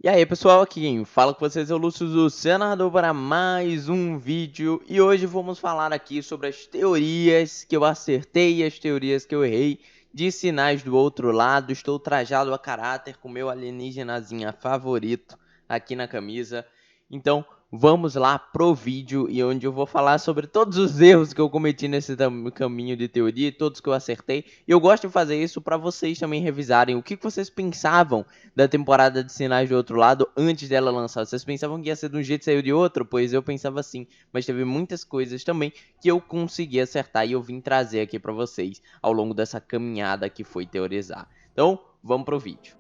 E aí pessoal, aqui quem fala com vocês é o Lúcio do Senador para mais um vídeo. E hoje vamos falar aqui sobre as teorias que eu acertei e as teorias que eu errei de sinais do outro lado. Estou trajado a caráter com meu alienígenazinha favorito aqui na camisa. Então vamos lá pro vídeo e onde eu vou falar sobre todos os erros que eu cometi nesse caminho de teoria e todos que eu acertei. E eu gosto de fazer isso para vocês também revisarem o que vocês pensavam da temporada de Sinais do Outro Lado antes dela lançar. Vocês pensavam que ia ser de um jeito e saiu de outro? Pois eu pensava assim, mas teve muitas coisas também que eu consegui acertar e eu vim trazer aqui para vocês ao longo dessa caminhada que foi teorizar. Então, vamos pro vídeo.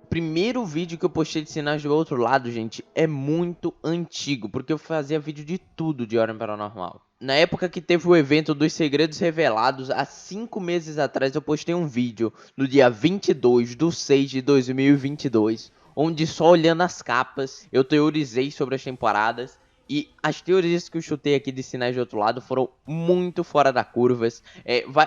O primeiro vídeo que eu postei de Sinais do Outro Lado, gente, é muito antigo, porque eu fazia vídeo de tudo de Ordem Paranormal. Na época que teve o evento dos Segredos Revelados, há 5 meses atrás, eu postei um vídeo no dia 22/6/2022, onde só olhando as capas, eu teorizei sobre as temporadas. E as teorias que eu chutei aqui de Sinais do Outro Lado foram muito fora da curvas.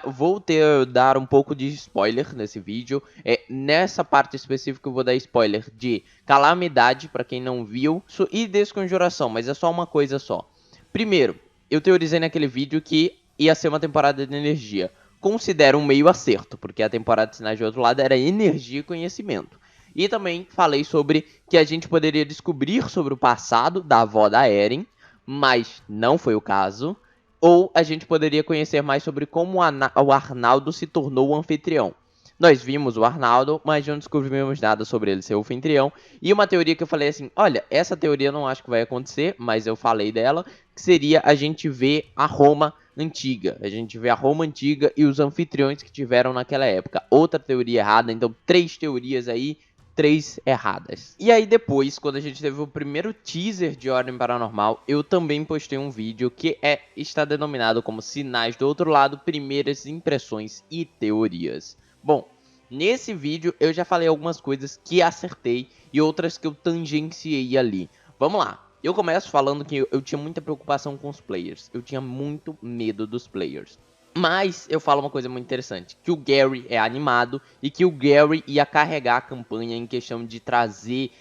Vou dar um pouco de spoiler nesse vídeo. Nessa parte específica eu vou dar spoiler de Calamidade, para quem não viu, e Desconjuração, mas é só uma coisa só. Primeiro, eu teorizei naquele vídeo que ia ser uma temporada de energia. Considero um meio acerto, porque a temporada de Sinais do Outro Lado era energia e conhecimento. E também falei sobre que a gente poderia descobrir sobre o passado da avó da Eren, mas não foi o caso. Ou a gente poderia conhecer mais sobre como o Arnaldo se tornou o anfitrião. Nós vimos o Arnaldo, mas não descobrimos nada sobre ele ser o anfitrião. E uma teoria que eu falei assim, olha, essa teoria eu não acho que vai acontecer, mas eu falei dela, que seria a gente ver a Roma antiga. A gente vê a Roma antiga e os anfitriões que tiveram naquela época. Outra teoria errada, então 3 teorias aí, 3 erradas. E aí depois, quando a gente teve o primeiro teaser de Ordem Paranormal, eu também postei um vídeo que está denominado como Sinais do Outro Lado, Primeiras Impressões e Teorias. Bom, nesse vídeo eu já falei algumas coisas que acertei e outras que eu tangenciei ali. Vamos lá. Eu começo falando que eu tinha muita preocupação com os players. Eu tinha muito medo dos players. Mas eu falo uma coisa muito interessante, que o Gary é animado e que o Gary ia carregar a campanha em questão de trazer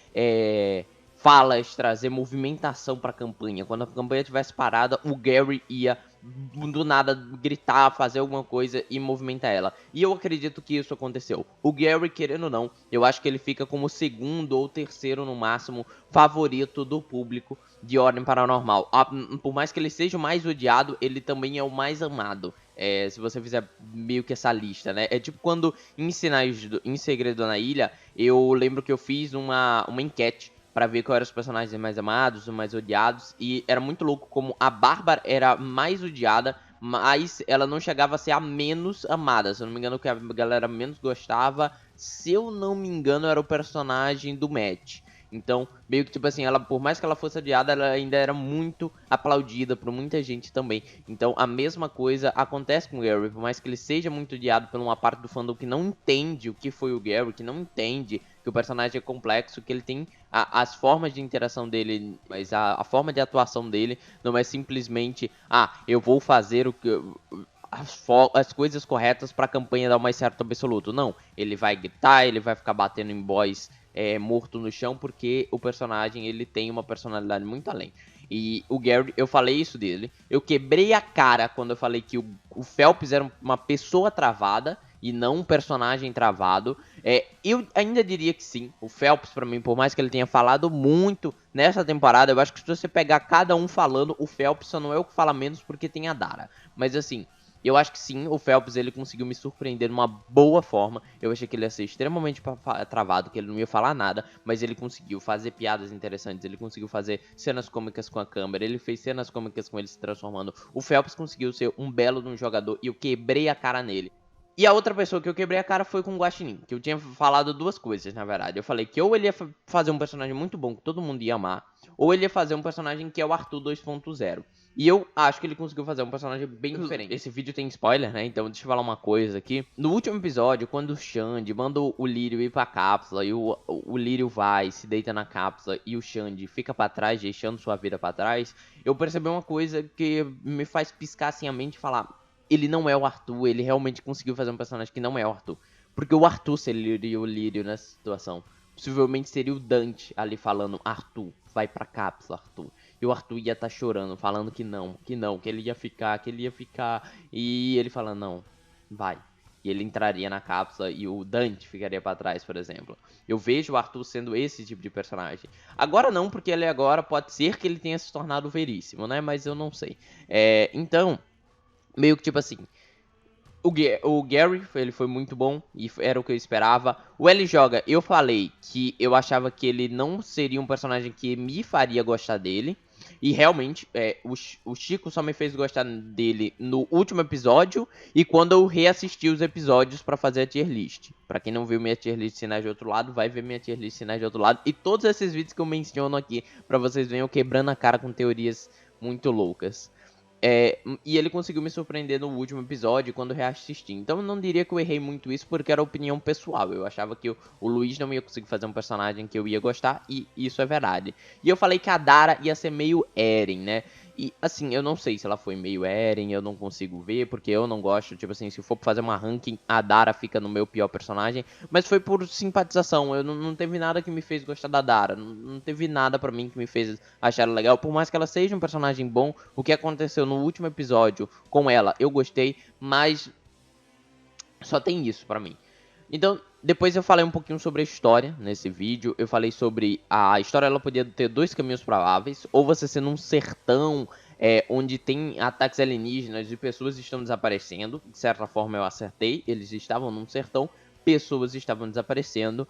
falas, trazer movimentação para a campanha. Quando a campanha estivesse parada, o Gary ia do nada gritar, fazer alguma coisa e movimentar ela. E eu acredito que isso aconteceu. O Gary, querendo ou não, eu acho que ele fica como segundo ou terceiro no máximo favorito do público de Ordem Paranormal. Por mais que ele seja o mais odiado, ele também é o mais amado. Se você fizer meio que essa lista, né? É tipo quando em Segredo na Ilha, eu lembro que eu fiz uma enquete pra ver qual eram os personagens mais amados, os mais odiados. E era muito louco como a Bárbara era mais odiada, mas ela não chegava a ser a menos amada. Se eu não me engano, o que a galera menos gostava, se eu não me engano, era o personagem do Matt. Então, meio que tipo assim, ela, por mais que ela fosse odiada, ela ainda era muito aplaudida por muita gente também. Então, a mesma coisa acontece com o Gary, por mais que ele seja muito odiado por uma parte do fandom que não entende o que foi o Gary, que não entende que o personagem é complexo, que ele tem as formas de interação dele, mas a forma de atuação dele não é simplesmente, eu vou fazer o que as coisas corretas para a campanha dar o mais certo absoluto. Não, ele vai gritar, ele vai ficar batendo em boys morto no chão, porque o personagem ele tem uma personalidade muito além. E o Gary, eu falei isso dele, eu quebrei a cara quando eu falei que o Phelps era uma pessoa travada e não um personagem travado. Eu ainda diria que sim, o Phelps pra mim, por mais que ele tenha falado muito nessa temporada, eu acho que se você pegar cada um falando, o Phelps só não é o que fala menos porque tem a Dara. Mas assim, eu acho que sim, o Phelps ele conseguiu me surpreender de uma boa forma. Eu achei que ele ia ser extremamente travado, que ele não ia falar nada, mas ele conseguiu fazer piadas interessantes, ele conseguiu fazer cenas cômicas com a câmera, ele fez cenas cômicas com ele se transformando. O Phelps conseguiu ser um belo de um jogador e eu quebrei a cara nele. E a outra pessoa que eu quebrei a cara foi com o Guaxinim, que eu tinha falado duas coisas, na verdade. Eu falei que ou ele ia fazer um personagem muito bom, que todo mundo ia amar, ou ele ia fazer um personagem que é o Arthur 2.0. E eu acho que ele conseguiu fazer um personagem bem diferente. Esse vídeo tem spoiler, né? Então deixa eu falar uma coisa aqui. No último episódio, quando o Xande manda o Lírio ir pra cápsula, e o Lírio vai, se deita na cápsula, e o Xande fica pra trás, deixando sua vida pra trás, eu percebi uma coisa que me faz piscar assim a mente e falar: ele não é o Arthur, ele realmente conseguiu fazer um personagem que não é o Arthur. Porque o Arthur seria o Lírio nessa situação. possivelmente seria o Dante ali falando, Arthur, vai pra cápsula, Arthur. E o Arthur ia estar chorando, falando que não, que ele ia ficar, que ele ia ficar. E ele falando, não, vai. E ele entraria na cápsula e o Dante ficaria pra trás, por exemplo. Eu vejo o Arthur sendo esse tipo de personagem. Agora não, porque ele agora pode ser que ele tenha se tornado veríssimo, né? Mas eu não sei. Então, meio que tipo assim, o Gary, ele foi muito bom e era o que eu esperava. O L Joga, eu falei que eu achava que ele não seria um personagem que me faria gostar dele. E realmente, o Chico só me fez gostar dele no último episódio e quando eu reassisti os episódios pra fazer a tier list. Pra quem não viu minha tier list Sinais de Outro Lado, vai ver minha tier list Sinais de Outro Lado. E todos esses vídeos que eu menciono aqui, pra vocês verem eu quebrando a cara com teorias muito loucas. E ele conseguiu me surpreender no último episódio quando reassisti. Então eu não diria que eu errei muito isso porque era opinião pessoal. Eu achava que o Luiz não ia conseguir fazer um personagem que eu ia gostar e isso é verdade. E eu falei que a Dara ia ser meio Eren, né? E assim, eu não sei se ela foi meio Eren, eu não consigo ver porque eu não gosto. Tipo assim, se for fazer uma ranking, a Dara fica no meu pior personagem. Mas foi por simpatização. Eu não teve nada que me fez gostar da Dara. Não teve nada pra mim que me fez achar ela legal. Por mais que ela seja um personagem bom, o que aconteceu no último episódio com ela, eu gostei, mas só tem isso pra mim. Então, depois eu falei um pouquinho sobre a história nesse vídeo. Eu falei sobre a história, ela podia ter dois caminhos prováveis. Ou você ser num sertão onde tem ataques alienígenas e pessoas estão desaparecendo. De certa forma eu acertei. Eles estavam num sertão, pessoas estavam desaparecendo.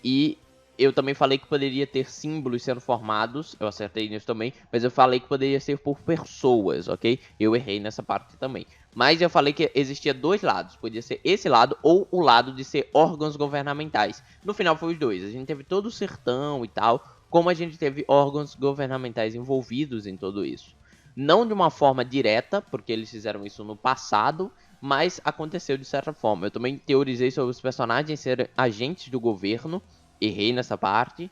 E eu também falei que poderia ter símbolos sendo formados. Eu acertei nisso também. Mas eu falei que poderia ser por pessoas, ok? Eu errei nessa parte também. Mas eu falei que existia dois lados. Podia ser esse lado ou o lado de ser órgãos governamentais. No final foi os dois. A gente teve todo o sertão e tal. Como a gente teve órgãos governamentais envolvidos em tudo isso. Não de uma forma direta, porque eles fizeram isso no passado. Mas aconteceu de certa forma. Eu também teorizei sobre os personagens serem agentes do governo. Errei nessa parte.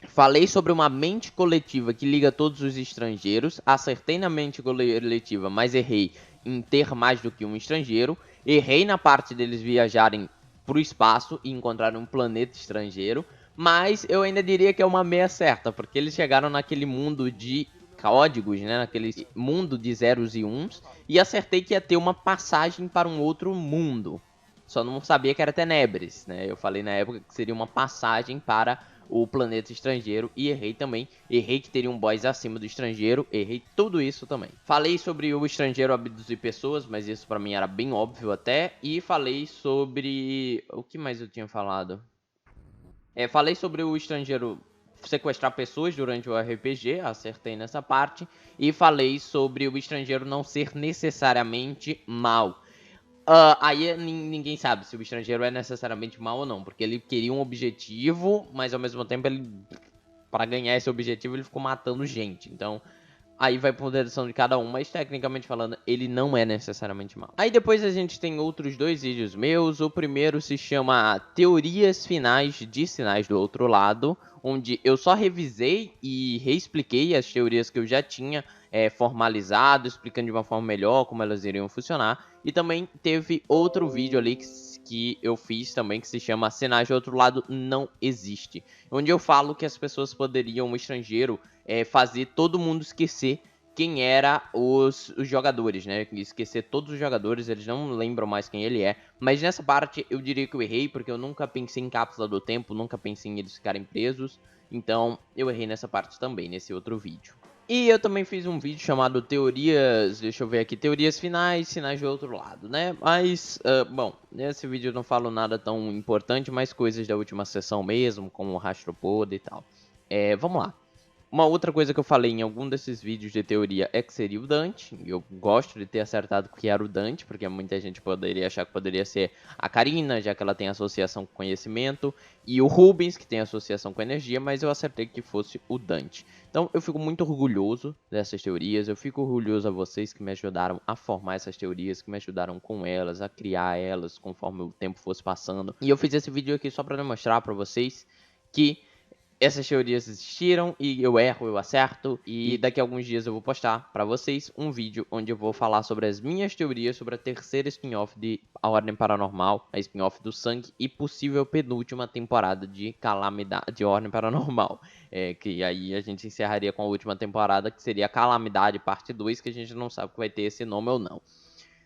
Falei sobre uma mente coletiva que liga todos os estrangeiros. Acertei na mente coletiva, mas errei em ter mais do que um estrangeiro. Errei na parte deles viajarem para o espaço e encontrarem um planeta estrangeiro. Mas eu ainda diria que é uma meia certa, porque eles chegaram naquele mundo de códigos, né? Naquele mundo de zeros e uns. E acertei que ia ter uma passagem para um outro mundo. Só não sabia que era Tenebres, né? Eu falei na época que seria uma passagem para o planeta estrangeiro e errei também. Errei que teria um boss acima do estrangeiro, errei tudo isso também. Falei sobre o estrangeiro abduzir pessoas, mas isso pra mim era bem óbvio até. E falei sobre... o que mais eu tinha falado? Falei sobre o estrangeiro sequestrar pessoas durante o RPG, acertei nessa parte. E falei sobre o estrangeiro não ser necessariamente mal. Aí ninguém sabe se o estrangeiro é necessariamente mal ou não, porque ele queria um objetivo, mas ao mesmo tempo ele, para ganhar esse objetivo, ele ficou matando gente. Então, aí vai por dedução de cada um, mas tecnicamente falando, ele não é necessariamente mal. Aí depois a gente tem outros dois vídeos meus. O primeiro se chama Teorias Finais de Sinais do Outro Lado, onde eu só revisei e reexpliquei as teorias que eu já tinha formalizado, explicando de uma forma melhor como elas iriam funcionar. E também teve outro vídeo ali que eu fiz também, que se chama Sinais do Outro Lado Não Existe, onde eu falo que as pessoas poderiam, um estrangeiro, fazer todo mundo esquecer quem era os jogadores, né? Esquecer todos os jogadores, eles não lembram mais quem ele é. Mas nessa parte eu diria que eu errei, porque eu nunca pensei em cápsula do tempo, nunca pensei em eles ficarem presos. Então eu errei nessa parte também, nesse outro vídeo. E eu também fiz um vídeo chamado Teorias, deixa eu ver aqui, Teorias Finais, Sinais do Outro Lado, né? Mas, bom, nesse vídeo eu não falo nada tão importante, mas coisas da última sessão mesmo, como o rastro podre e tal. Vamos lá. Uma outra coisa que eu falei em algum desses vídeos de teoria é que seria o Dante. Eu gosto de ter acertado que era o Dante, porque muita gente poderia achar que poderia ser a Karina, já que ela tem associação com conhecimento, e o Rubens, que tem associação com energia, mas eu acertei que fosse o Dante. Então eu fico muito orgulhoso dessas teorias, eu fico orgulhoso a vocês que me ajudaram a formar essas teorias, que me ajudaram com elas, a criar elas conforme o tempo fosse passando. E eu fiz esse vídeo aqui só para mostrar para vocês que essas teorias existiram e eu erro, eu acerto. E daqui a alguns dias eu vou postar pra vocês um vídeo onde eu vou falar sobre as minhas teorias sobre a terceira spin-off de A Ordem Paranormal, a spin-off do Sangue e possível penúltima temporada de Calamidade de Ordem Paranormal. Que aí a gente encerraria com a última temporada, que seria Calamidade Parte 2, que a gente não sabe que vai ter esse nome ou não.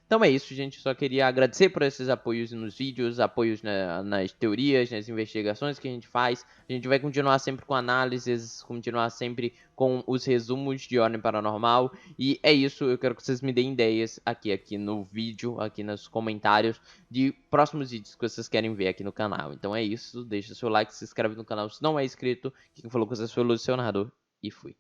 Então é isso, gente. Só queria agradecer por esses apoios nos vídeos, apoios nas teorias, nas investigações que a gente faz. A gente vai continuar sempre com análises, continuar sempre com os resumos de Ordem Paranormal. E é isso, eu quero que vocês me deem ideias aqui no vídeo, aqui nos comentários, de próximos vídeos que vocês querem ver aqui no canal. Então é isso, deixa seu like, se inscreve no canal se não é inscrito. Quem falou com vocês foi o Lucionador e fui.